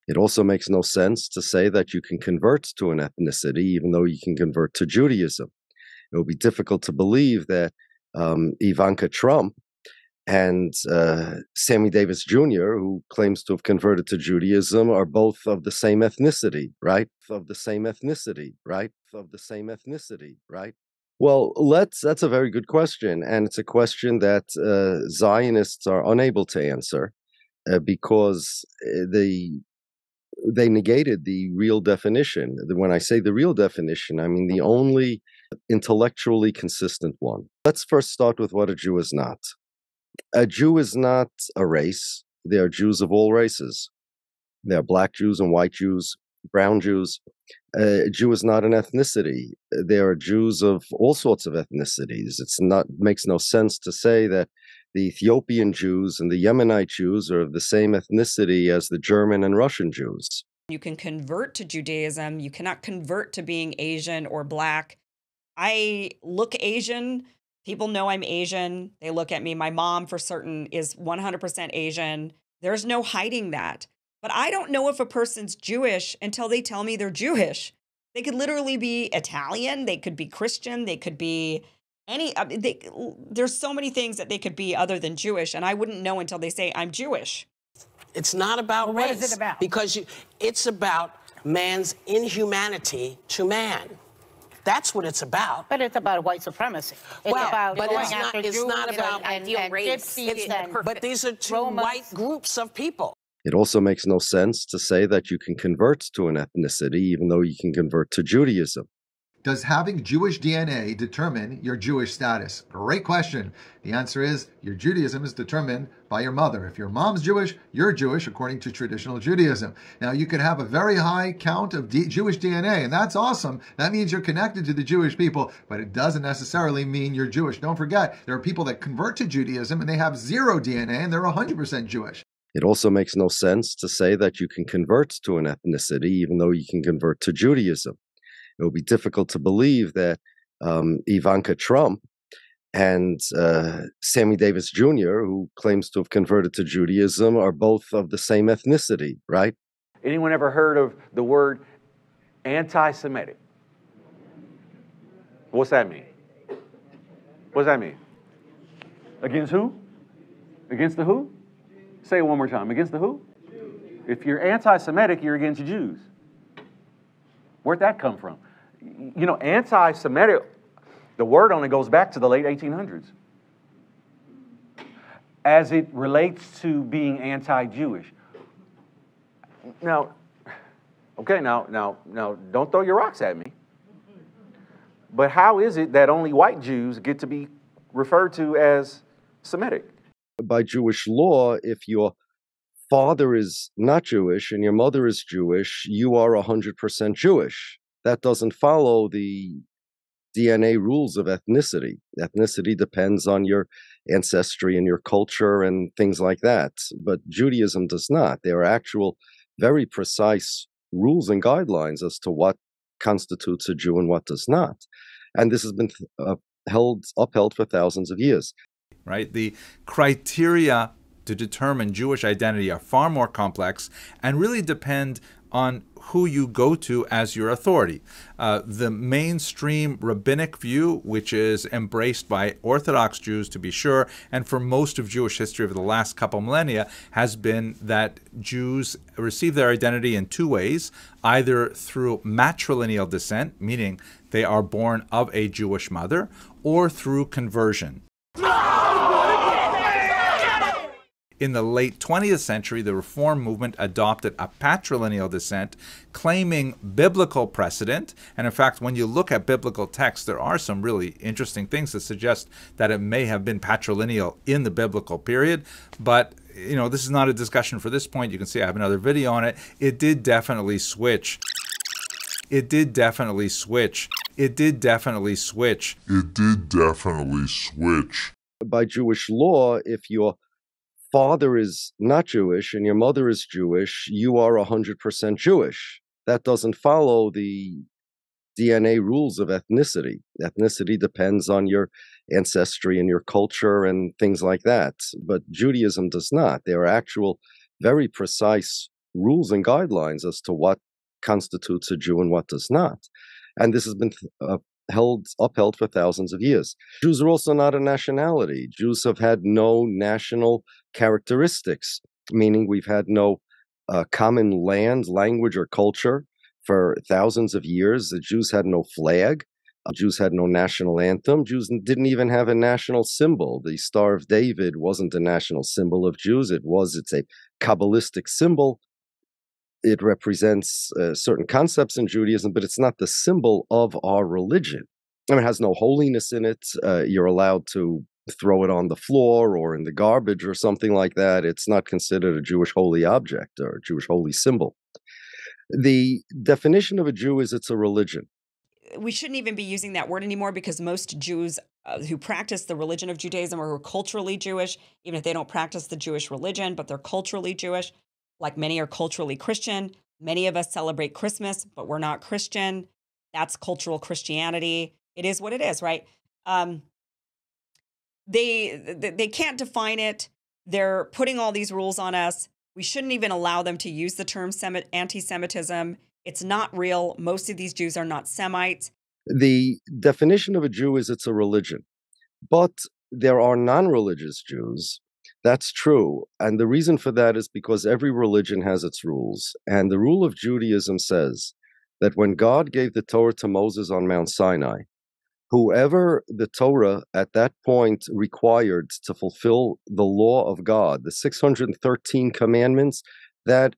It also makes no sense to say that you can convert to an ethnicity, even though you can convert to Judaism. It will be difficult to believe that Ivanka Trump and Sammy Davis Jr., who claims to have converted to Judaism, are both of the same ethnicity, right? Of the same ethnicity, right? Of the same ethnicity, right? Well, that's a very good question. And it's a question that Zionists are unable to answer because they negated the real definition. When I say the real definition, I mean the only intellectually consistent one. Let's first start with what a Jew is not. A Jew is not a race. They are Jews of all races. There are black Jews and white Jews, brown Jews. A Jew is not an ethnicity. There are Jews of all sorts of ethnicities. Makes no sense to say that the Ethiopian Jews and the Yemenite Jews are of the same ethnicity as the German and Russian Jews. You can convert to Judaism. You cannot convert to being Asian or black. I look Asian. People know I'm Asian. They look at me. My mom, for certain, is 100% Asian. There's no hiding that. But I don't know if a person's Jewish until they tell me they're Jewish. They could literally be Italian. They could be Christian. They could be there's so many things that they could be other than Jewish, and I wouldn't know until they say I'm Jewish. It's not about race. What is it about? Because it's about man's inhumanity to man. That's what it's about. But it's about white supremacy. It's Well, about but going it's not- after it's Jews not about and ideal race. gypsies and But these are two Romas. white groups of people. It also makes no sense to say that you can convert to an ethnicity, even though you can convert to Judaism. Does having Jewish DNA determine your Jewish status? Great question. The answer is your Judaism is determined by your mother. If your mom's Jewish, you're Jewish according to traditional Judaism. Now, you could have a very high count of Jewish DNA, and that's awesome. That means you're connected to the Jewish people, but it doesn't necessarily mean you're Jewish. Don't forget, there are people that convert to Judaism and they have zero DNA and they're 100% Jewish. It also makes no sense to say that you can convert to an ethnicity, even though you can convert to Judaism. It will be difficult to believe that Ivanka Trump and Sammy Davis Jr., who claims to have converted to Judaism, are both of the same ethnicity, right? Anyone ever heard of the word anti-Semitic? What's that mean? What does that mean? Against who? Against the who? Say it one more time. Against the who? If you're anti-Semitic, you're against Jews. Where'd that come from? You know, anti-Semitic, the word only goes back to the late 1800s. As it relates to being anti-Jewish. Now, okay, now, don't throw your rocks at me. But how is it that only white Jews get to be referred to as Semitic? By Jewish law, if your father is not Jewish and your mother is Jewish, you are 100% Jewish. That doesn't follow the DNA rules of ethnicity. Ethnicity depends on your ancestry and your culture and things like that. But Judaism does not. There are actual very precise rules and guidelines as to what constitutes a Jew and what does not. And this has been upheld for thousands of years. Right? The criteria to determine Jewish identity are far more complex and really depend on who you go to as your authority. The mainstream rabbinic view, which is embraced by Orthodox Jews to be sure, and for most of Jewish history over the last couple millennia, has been that Jews receive their identity in two ways, either through matrilineal descent, meaning they are born of a Jewish mother, or through conversion. In the late 20th century, the Reform movement adopted a patrilineal descent, claiming biblical precedent. And in fact, when you look at biblical texts, there are some really interesting things that suggest that it may have been patrilineal in the biblical period. But, you know, this is not a discussion for this point. You can see I have another video on it. It did definitely switch. It did definitely switch. It did definitely switch. It did definitely switch. By Jewish law, if your father is not Jewish and your mother is Jewish, you are 100% Jewish. That doesn't follow the DNA rules of ethnicity. Ethnicity depends on your ancestry and your culture and things like that. But Judaism does not. There are actual very precise rules and guidelines as to what constitutes a Jew and what does not. And this has been upheld for thousands of years. Jews are also not a nationality. Jews have had no national characteristics, meaning we've had no common land, language, or culture for thousands of years. The Jews had no flag. Jews had no national anthem. Jews didn't even have a national symbol. The Star of David wasn't a national symbol of Jews. It's a Kabbalistic symbol. It represents certain concepts in Judaism, but it's not the symbol of our religion. I mean, it has no holiness in it. You're allowed to throw it on the floor or in the garbage or something like that. It's not considered a Jewish holy object or a Jewish holy symbol. The definition of a Jew is it's a religion. We shouldn't even be using that word anymore, because most Jews who practice the religion of Judaism or who are culturally Jewish, even if they don't practice the Jewish religion, but they're culturally Jewish, like many are culturally Christian. Many of us celebrate Christmas, but we're not Christian. That's cultural Christianity. It is what it is, right? They can't define it. They're putting all these rules on us. We shouldn't even allow them to use the term anti-Semitism. It's not real. Most of these Jews are not Semites. The definition of a Jew is it's a religion. But there are non-religious Jews. That's true. And the reason for that is because every religion has its rules. And the rule of Judaism says that when God gave the Torah to Moses on Mount Sinai, whoever the Torah at that point required to fulfill the law of God, the 613 commandments, that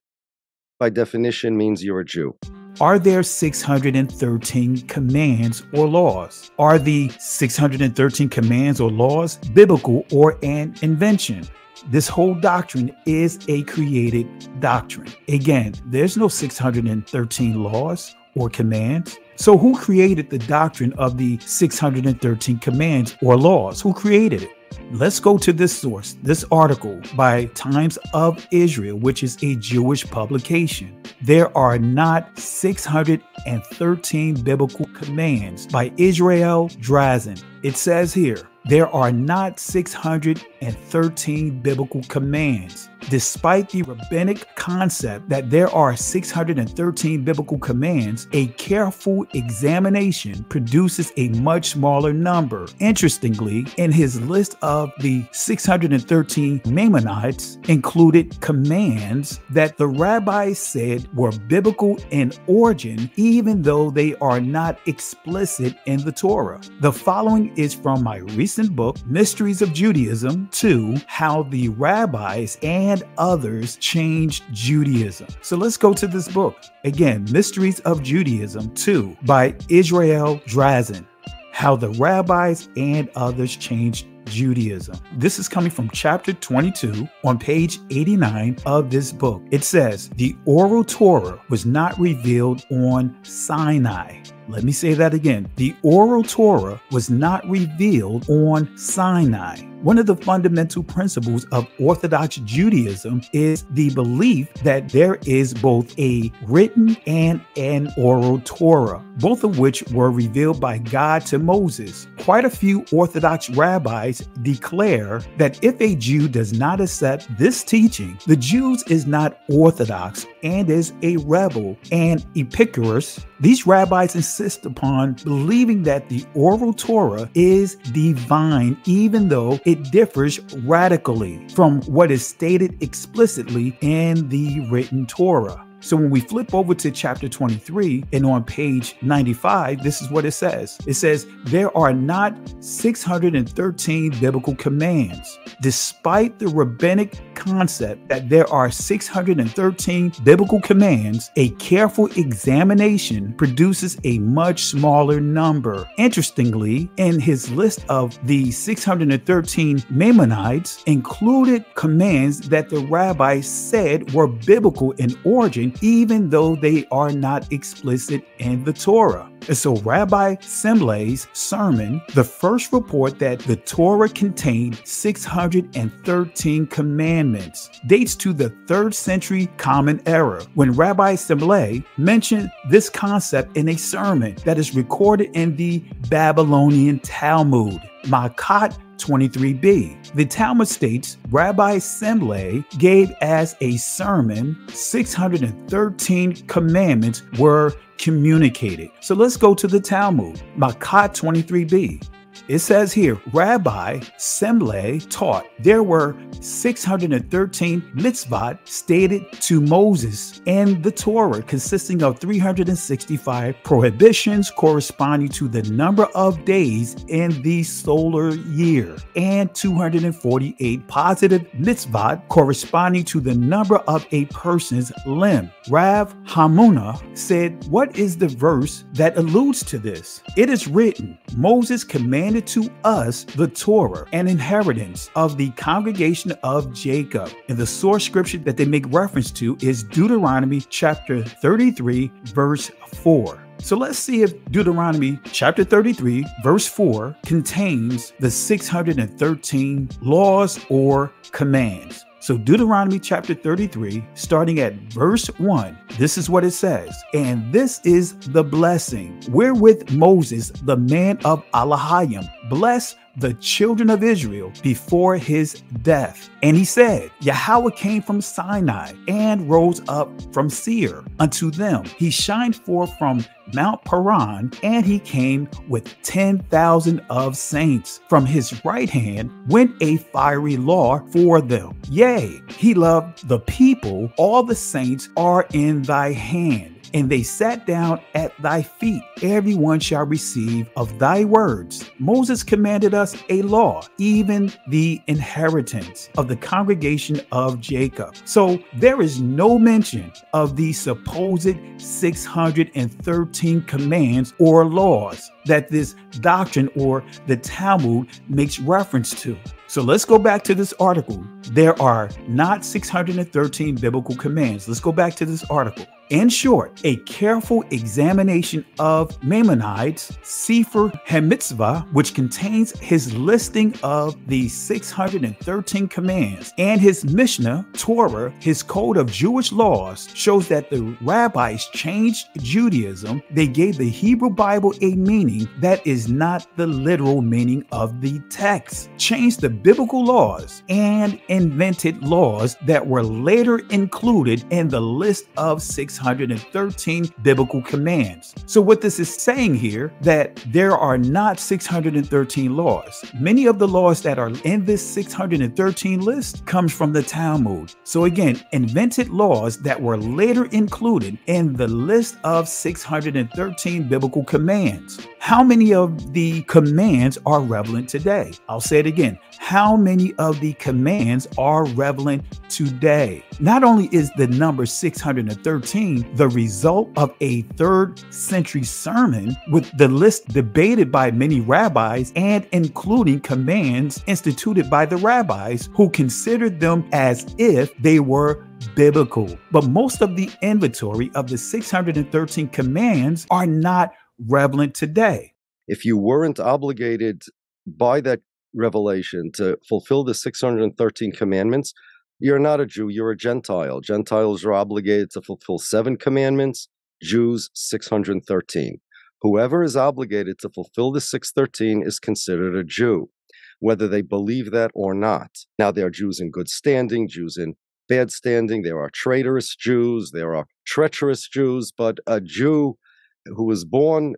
by definition means you're a Jew. Are there 613 commands or laws? Are the 613 commands or laws biblical or an invention? This whole doctrine is a created doctrine. Again, there's no 613 laws or commands. So who created the doctrine of the 613 commands or laws? Who created it? Let's go to this source, this article by Times of Israel, which is a Jewish publication. There are not 613 biblical commands by Israel Drazen. It says here, there are not 613 biblical commands. Despite the rabbinic concept that there are 613 biblical commands, a careful examination produces a much smaller number. Interestingly, in his list of the 613 Maimonides included commands that the rabbis said were biblical in origin, even though they are not explicit in the Torah. The following is from my recent book, Mysteries of Judaism 2, How the Rabbis and Others Changed Judaism. So let's go to this book. Again, Mysteries of Judaism 2 by Israel Drazen, How the Rabbis and Others Changed Judaism. This is coming from chapter 22 on page 89 of this book. It says, the oral Torah was not revealed on Sinai. Let me say that again. The oral Torah was not revealed on Sinai. One of the fundamental principles of Orthodox Judaism is the belief that there is both a written and an oral Torah, both of which were revealed by God to Moses. Quite a few Orthodox rabbis declare that if a Jew does not accept this teaching, the Jew is not Orthodox and is a rebel and Epicurus. These rabbis insist upon believing that the oral Torah is divine, even though it differs radically from what is stated explicitly in the written Torah. So when we flip over to chapter 23 and on page 95, this is what it says. It says, there are not 613 biblical commands. Despite the rabbinic concept that there are 613 biblical commands, a careful examination produces a much smaller number. Interestingly, in his list of the 613 Maimonides included commands that the rabbis said were biblical in origin, even though they are not explicit in the Torah. And so Rabbi Simlei's sermon, the first report that the Torah contained 613 commandments, dates to the 3rd century Common Era, when Rabbi Simlei mentioned this concept in a sermon that is recorded in the Babylonian Talmud. Makat 23b. The Talmud states Rabbi Semley gave as a sermon 613 commandments were communicated. So let's go to the Talmud, Makkah 23b. It says here, Rabbi Semley taught there were 613 mitzvot stated to Moses in the Torah, consisting of 365 prohibitions corresponding to the number of days in the solar year, and 248 positive mitzvot corresponding to the number of a person's limb. Rav Hamuna said, what is the verse that alludes to this? It is written, Moses commanded to us the Torah, an inheritance of the congregation of Jacob. And the source scripture that they make reference to is Deuteronomy chapter 33, verse 4. So let's see if Deuteronomy chapter 33, verse 4 contains the 613 laws or commands. So Deuteronomy chapter 33, starting at verse 1, this is what it says. And this is the blessing wherewith Moses, the man of Alahayim, blessed the children of Israel before his death. And he said, Yahweh came from Sinai and rose up from Seir unto them. He shined forth from Mount Paran, and he came with 10,000 of saints. From his right hand went a fiery law for them. Yea, he loved the people. All the saints are in thy hand. And they sat down at thy feet. Everyone shall receive of thy words. Moses commanded us a law, even the inheritance of the congregation of Jacob. So there is no mention of the supposed 613 commands or laws that this doctrine or the Talmud makes reference to. So let's go back to this article. There are not 613 biblical commands. Let's go back to this article. In short, a careful examination of Maimonides' Sefer HaMitzvah, which contains his listing of the 613 commands, and his Mishnah, Torah, his code of Jewish laws, shows that the rabbis changed Judaism. They gave the Hebrew Bible a meaning that is not the literal meaning of the text, changed the biblical laws, and invented laws that were later included in the list of 613 biblical commands. So what this is saying here, that there are not 613 laws. Many of the laws that are in this 613 list comes from the Talmud. So again, invented laws that were later included in the list of 613 biblical commands. How many of the commands are relevant today? I'll say it again. How many of the commands are relevant today? Not only is the number 613 the result of a 3rd century sermon with the list debated by many rabbis and including commands instituted by the rabbis who considered them as if they were biblical. But most of the inventory of the 613 commands are not relevant today. If you weren't obligated by that revelation to fulfill the 613 commandments, you're not a Jew, you're a Gentile. Gentiles are obligated to fulfill 7 commandments, Jews 613. Whoever is obligated to fulfill the 613 is considered a Jew, whether they believe that or not. Now, there are Jews in good standing, Jews in bad standing, there are traitorous Jews, there are treacherous Jews, but a Jew who is born,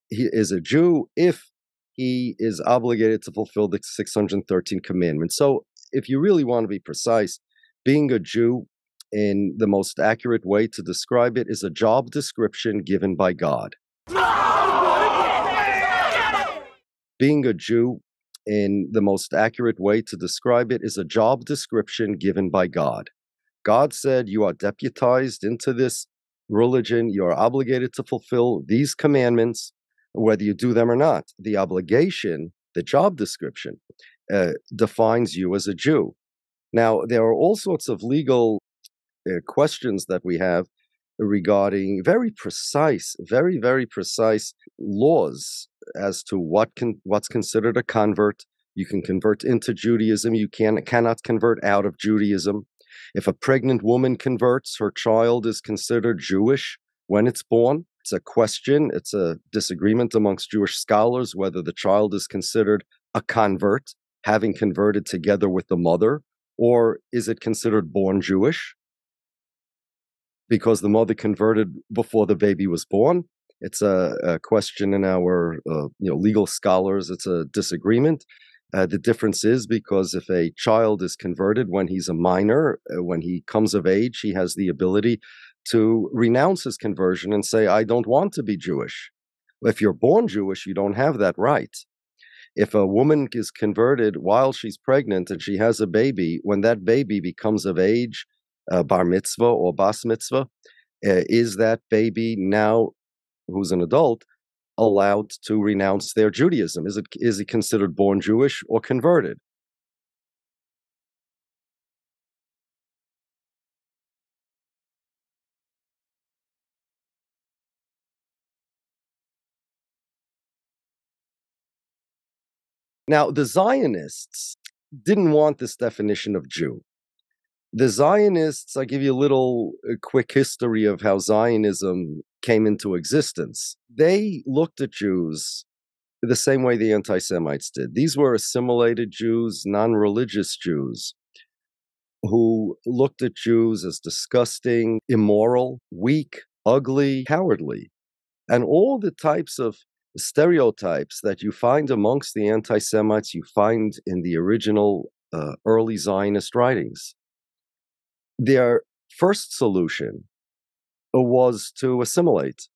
he is a Jew if he is obligated to fulfill the 613 commandments. So if you really want to be precise, being a Jew in the most accurate way to describe it is a job description given by God. Being a Jew in the most accurate way to describe it is a job description given by God. God said, you are deputized into this religion, you are obligated to fulfill these commandments, whether you do them or not. The obligation, the job description, defines you as a Jew. Now, there are all sorts of legal questions that we have regarding very precise, very, very precise laws as to what's considered a convert. You can convert into Judaism. You cannot convert out of Judaism. If a pregnant woman converts, her child is considered Jewish when it's born. It's a question. It's a disagreement amongst Jewish scholars whether the child is considered a convert. having converted together with the mother, or is it considered born Jewish because the mother converted before the baby was born? It's a question in our legal scholars. It's a disagreement. The difference is because if a child is converted when he's a minor, when he comes of age, he has the ability to renounce his conversion and say, I don't want to be Jewish. If you're born Jewish, you don't have that right. If a woman is converted while she's pregnant and she has a baby, when that baby becomes of age, bar mitzvah or bas mitzvah, is that baby now, who's an adult, allowed to renounce their Judaism? Is he considered born Jewish or converted? Now, the Zionists didn't want this definition of Jew. The Zionists, I give you a quick history of how Zionism came into existence. They looked at Jews the same way the anti-Semites did. These were assimilated Jews, non-religious Jews, who looked at Jews as disgusting, immoral, weak, ugly, cowardly. And all the types of stereotypes that you find amongst the anti-Semites, you find in the original early Zionist writings. Their first solution was to assimilate.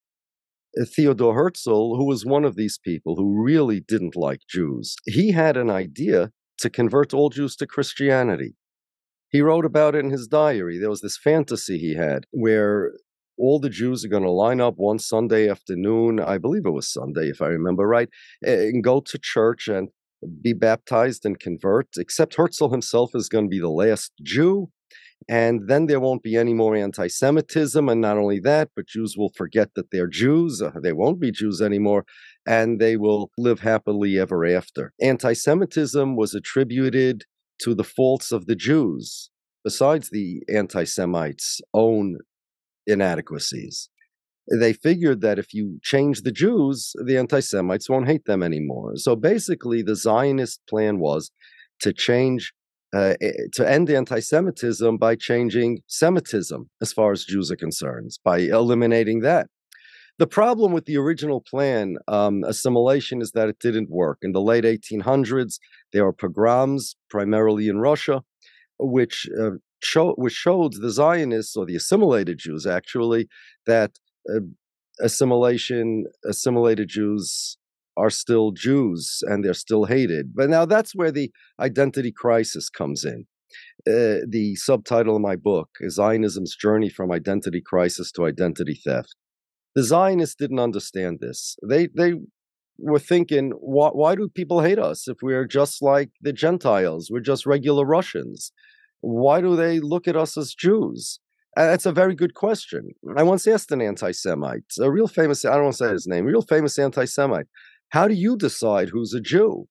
Theodor Herzl, who was one of these people who really didn't like Jews, he had an idea to convert all Jews to Christianity. He wrote about it in his diary. There was this fantasy he had where all the Jews are going to line up one Sunday afternoon, I believe it was Sunday, if I remember right, and go to church and be baptized and convert, except Herzl himself is going to be the last Jew. And then there won't be any more anti-Semitism. And not only that, but Jews will forget that they're Jews. They won't be Jews anymore. And they will live happily ever after. Anti-Semitism was attributed to the faults of the Jews, besides the anti-Semites' own inadequacies. They figured that if you change the Jews, the anti-Semites won't hate them anymore. So basically, the Zionist plan was to to end anti-Semitism by changing Semitism as far as Jews are concerned, by eliminating that. The problem with the original plan, assimilation, is that it didn't work. In the late 1800s, there were pogroms, primarily in Russia, which showed the Zionists, or the assimilated Jews actually, that assimilated Jews are still Jews and they're still hated. But now that's where the identity crisis comes in. The subtitle of my book is Zionism's Journey from Identity Crisis to Identity Theft. The Zionists didn't understand this. They were thinking, why do people hate us if we're just like the Gentiles? We're just regular Russians. Why do they look at us as Jews? That's a very good question. I once asked an anti-Semite, a real famous, I don't want to say his name, real famous anti-Semite, how do you decide who's a Jew?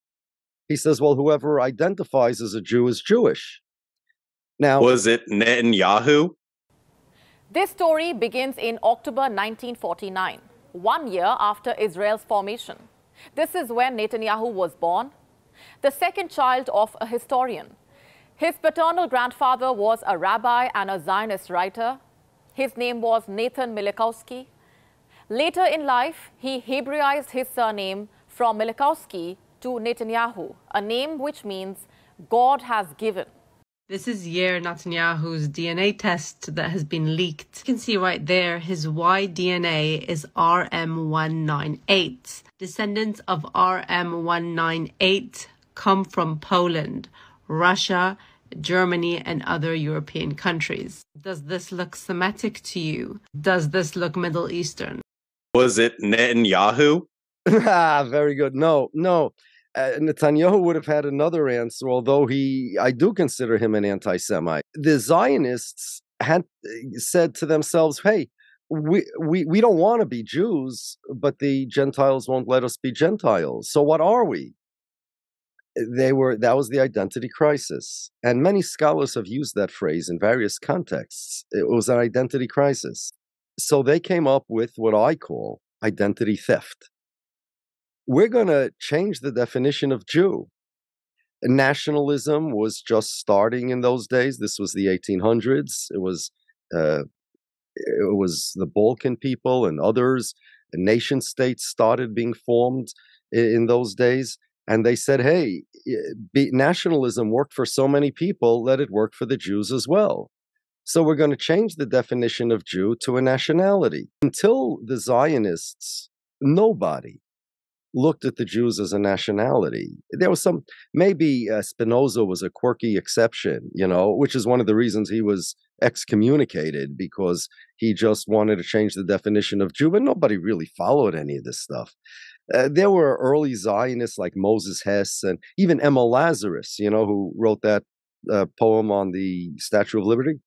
He says, well, whoever identifies as a Jew is Jewish. Now, was it Netanyahu? This story begins in October 1949, 1 year after Israel's formation. This is when Netanyahu was born, the second child of a historian. His paternal grandfather was a rabbi and a Zionist writer. His name was Nathan Milikowski. Later in life, he Hebraized his surname from Milikowski to Netanyahu, a name which means God has given. This is Yair Netanyahu's DNA test that has been leaked. You can see right there his Y DNA is RM198. Descendants of RM198 come from Poland, Russia, Germany, and other European countries. Does this look Semitic to you? Does this look Middle Eastern? Was it Netanyahu? Very good. No. Netanyahu would have had another answer, although I do consider him an anti-Semite. The Zionists had said to themselves, hey, we don't want to be Jews, but the Gentiles won't let us be Gentiles. So what are we? That was the identity crisis. And many scholars have used that phrase in various contexts. It was an identity crisis. So they came up with what I call identity theft. We're going to change the definition of Jew. Nationalism was just starting in those days. This was the 1800s. It was the Balkan people and others. Nation states started being formed in those days. And they said, hey, nationalism worked for so many people, let it work for the Jews as well. So we're going to change the definition of Jew to a nationality. Until the Zionists, nobody looked at the Jews as a nationality. There was some, maybe Spinoza was a quirky exception, which is one of the reasons he was excommunicated, because he just wanted to change the definition of Jew, but nobody really followed any of this stuff. There were early Zionists like Moses Hess and even Emma Lazarus, who wrote that poem on the Statue of Liberty.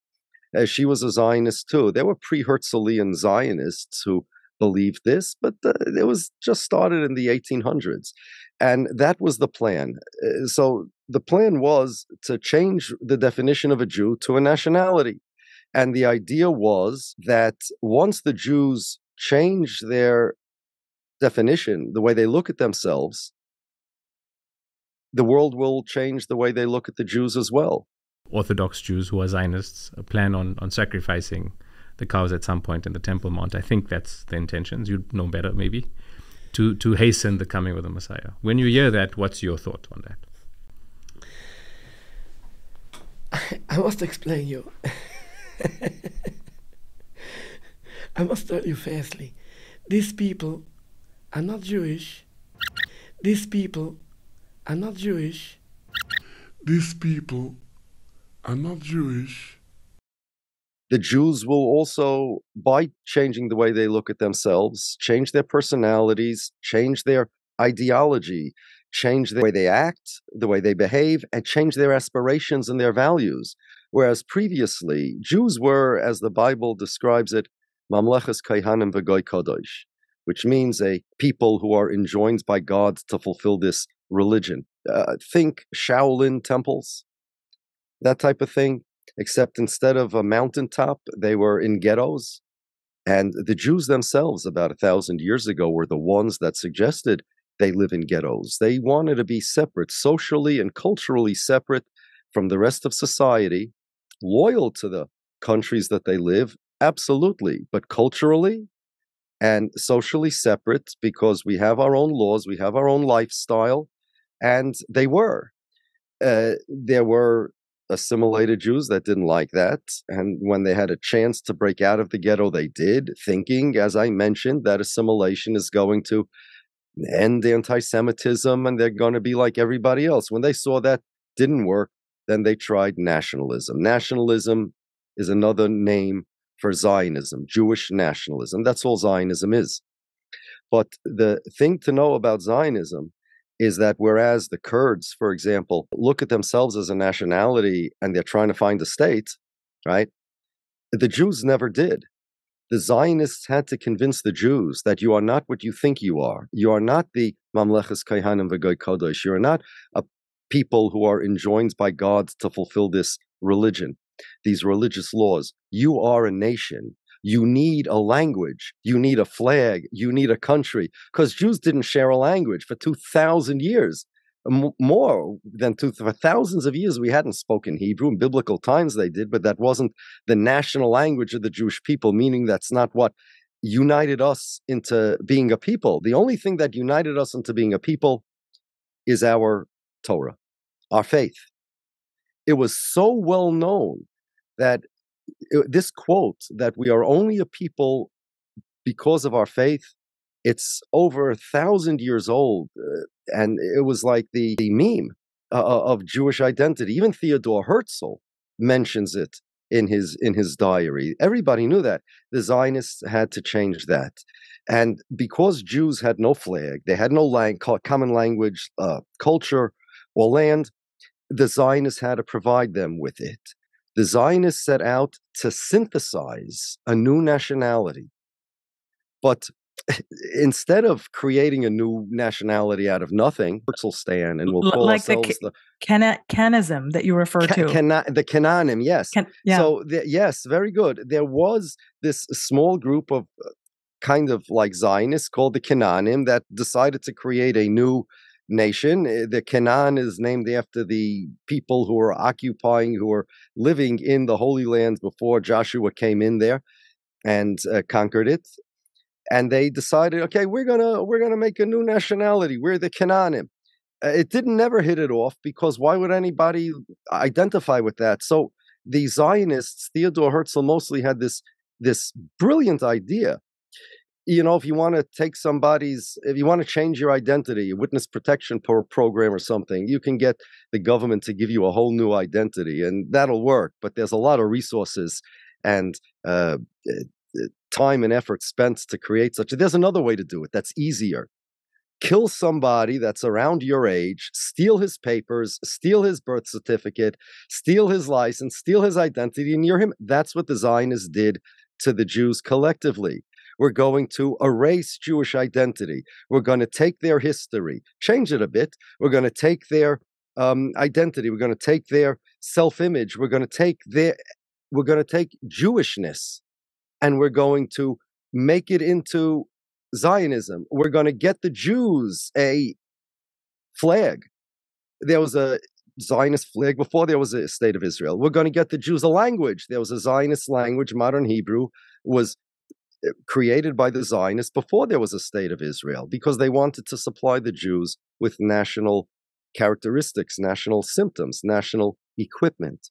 She was a Zionist too. There were pre-Herzlian Zionists who believed this, but it was just started in the 1800s. And that was the plan. So the plan was to change the definition of a Jew to a nationality. And the idea was that once the Jews change their definition, the way they look at themselves, the world will change the way they look at the Jews as well. Orthodox Jews who are Zionists plan on sacrificing the cows at some point in the Temple Mount. I think that's the intentions. You'd know better, maybe, to hasten the coming of the Messiah. When you hear that, what's your thought on that? I must explain you. I must tell you firstly, these people are not Jewish. These people are not Jewish. These people are not Jewish. The Jews will also, by changing the way they look at themselves, change their personalities, change their ideology, change the way they act, the way they behave, and change their aspirations and their values. Whereas previously, Jews were, as the Bible describes it, Mamleches Kaihanim V'Goy Kodosh, which means a people who are enjoined by God to fulfill this religion. Think Shaolin temples, that type of thing, except instead of a mountaintop, they were in ghettos. And the Jews themselves, about 1,000 years ago, were the ones that suggested they live in ghettos. They wanted to be separate, socially and culturally separate from the rest of society, loyal to the countries that they live, absolutely, but culturally and socially separate, because we have our own laws, we have our own lifestyle, and they were. There were assimilated Jews that didn't like that, and when they had a chance to break out of the ghetto, they did, thinking, as I mentioned, that assimilation is going to end anti-Semitism and they're going to be like everybody else. When they saw that didn't work, then they tried nationalism. Nationalism is another name for Zionism, Jewish nationalism. That's all Zionism is. But the thing to know about Zionism is that whereas the Kurds, for example, look at themselves as a nationality and they're trying to find a state, right? The Jews never did. The Zionists had to convince the Jews that you are not what you think you are. You are not the Mamleches Kaihanim V'Goy Kodosh. You are not a people who are enjoined by God to fulfill this religion, these religious laws. You are a nation. You need a language. You need a flag. You need a country. Because Jews didn't share a language for 2,000 years. More than for thousands of years, we hadn't spoken Hebrew. In biblical times they did, but that wasn't the national language of the Jewish people, meaning that's not what united us into being a people. The only thing that united us into being a people is our Torah, our faith. It was so well known that this quote that we are only a people because of our faith, it's over 1,000 years old, and it was like the meme of Jewish identity. Even Theodor Herzl mentions it in his diary. Everybody knew that. The Zionists had to change that. And because Jews had no flag, they had no common language, culture, or land, the Zionists had to provide them with it. The Zionists set out to synthesize a new nationality. But instead of creating a new nationality out of nothing, we'll stand and we'll call like ourselves the Canism that you refer to. The Canaanim, yes. Yeah. So, yes, very good. There was this small group of kind of like Zionists called the Canaanim that decided to create a new nation. The Canaan is named after the people who were occupying, who were living in the Holy Land before Joshua came in there and conquered it. And they decided, okay, we're gonna make a new nationality. We're the Canaanim. It didn't never hit it off, because why would anybody identify with that? So the Zionists, Theodore Herzl mostly had this brilliant idea. If you want to if you want to change your identity, a witness protection program or something, you can get the government to give you a whole new identity, and that'll work. But there's a lot of resources and time and effort spent to create such. There's another way to do it that's easier. Kill somebody that's around your age, steal his papers, steal his birth certificate, steal his license, steal his identity, and you're him. That's what the Zionists did to the Jews collectively. We're going to erase Jewish identity. We're going to take their history, change it a bit. We're going to take their identity. We're going to take their self-image. We're going to take Jewishness, and we're going to make it into Zionism. We're going to get the Jews a flag. There was a Zionist flag before there was a state of Israel. We're going to get the Jews a language. There was a Zionist language. Modern Hebrew was created by the Zionists before there was a state of Israel, because they wanted to supply the Jews with national characteristics, national symptoms, national equipment.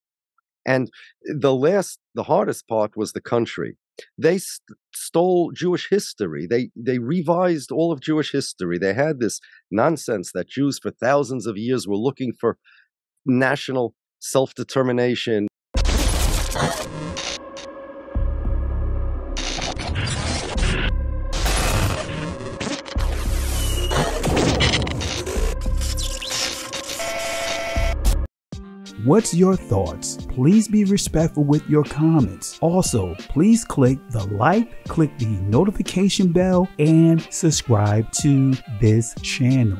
And the hardest part was the country. They stole Jewish history. They revised all of Jewish history. They had this nonsense that Jews for thousands of years were looking for national self-determination. What's your thoughts? Please be respectful with your comments. Also, please click the like, click the notification bell, and subscribe to this channel.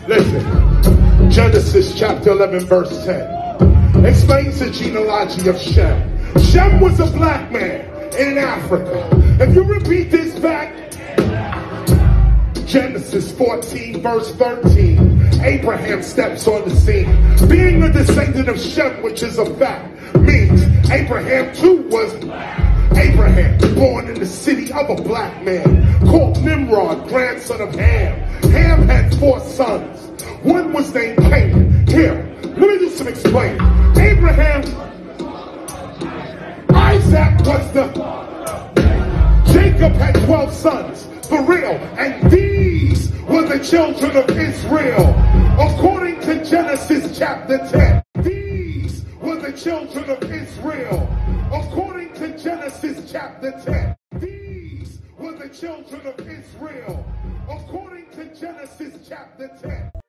Listen, Genesis chapter 11 verse 10 explains the genealogy of Shem. Shem was a black man in Africa. If you repeat this back, Genesis 14 verse 13, Abraham steps on the scene. Being a descendant of Shem, which is a fact, means Abraham too was Abraham, born in the city of a black man called Nimrod, grandson of Ham. Ham had 4 sons. One was named Canaan. Here, let me do some explaining. Abraham, Isaac was Jacob had 12 sons. For real, and these were the children of Israel, according to Genesis chapter 10. These were the children of Israel, according to Genesis chapter 10. These were the children of Israel, according to Genesis chapter 10.